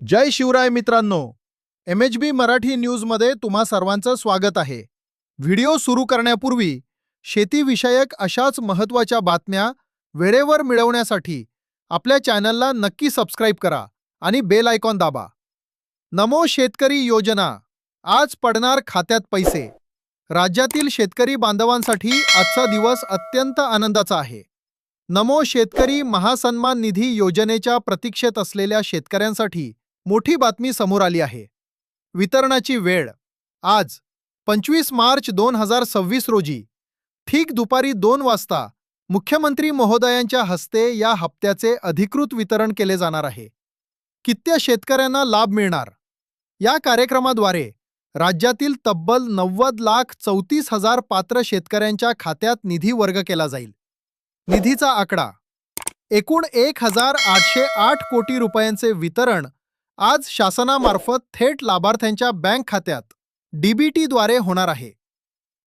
जय शिवराय मित्रांनो, MHB मराठी न्यूजमध्ये तुम्हा सर्वांचं स्वागत आहे. व्हिडिओ सुरू करण्यापूर्वी शेतीविषयक अशाच महत्त्वाच्या बातम्या वेळेवर मिळवण्यासाठी आपल्या चॅनलला नक्की सबस्क्राईब करा आणि बेल आयकॉन दाबा. नमो शेतकरी योजना, आज पडणार खात्यात पैसे. राज्यातील शेतकरी बांधवांसाठी आजचा दिवस अत्यंत आनंदाचा आहे. नमो शेतकरी महासन्मान निधी योजनेच्या प्रतीक्षेत असलेल्या शेतकऱ्यांसाठी मोठी बातमी समोर आली आहे. वितरणाची वेळ आज 25 मार्च 2026 रोजी ठीक दुपारी 2 वाजता मुख्यमंत्री महोदयांच्या हस्ते या हप्त्याचे अधिकृत वितरण केले जाणार आहे. किती शेतकऱ्यांना लाभ मिळणार? या कार्यक्रमाद्वारे राज्यातील तब्बल 90,34,000 पात्र शेतकऱ्यांच्या खात्यात निधी वर्ग केला जाईल. निधीचा आकडा एकूण 1,808 कोटी रुपयांचे वितरण आज शासनामार्फत थेट लाभार्थ्यांच्या बँक खात्यात DBT द्वारे होणार आहे.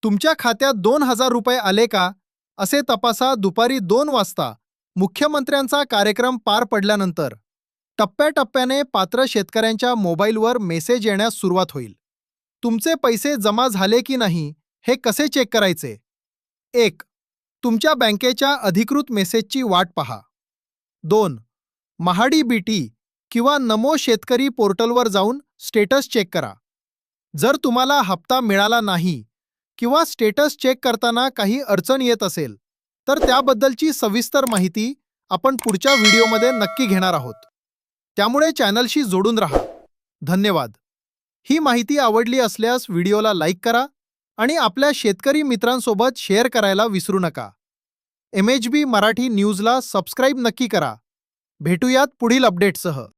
तुमच्या खात्यात 2,000 रुपये आले का असे तपासा. दुपारी 2 वाजता मुख्यमंत्र्यांचा कार्यक्रम पार पडल्यानंतर टप्प्याटप्प्याने पात्र शेतकऱ्यांच्या मोबाईलवर मेसेज येण्यास सुरुवात होईल. तुमचे पैसे जमा झाले की नाही हे कसे चेक करायचे? 1. तुमच्या बँकेच्या अधिकृत मेसेजची वाट पहा. 2. महाडीबीटी किंवा नमो शेतकरी पोर्टलवर जाऊन स्टेटस चेक करा. जर तुम्हाला हप्ता मिळाला नाही किंवा स्टेटस चेक करताना काही अडचण येत असेल तर त्याबद्दलची सविस्तर माहिती आपण पुढच्या व्हिडिओमध्ये नक्की घेणार आहोत. त्यामुळे चॅनलशी जोडून राहा. धन्यवाद. ही माहिती आवडली असल्यास व्हिडिओला लाईक करा आणि आपल्या शेतकरी मित्रांसोबत शेअर करायला विसरू नका. MHB मराठी न्यूजला सबस्क्राईब नक्की करा. भेटूयात पुढील अपडेटसह.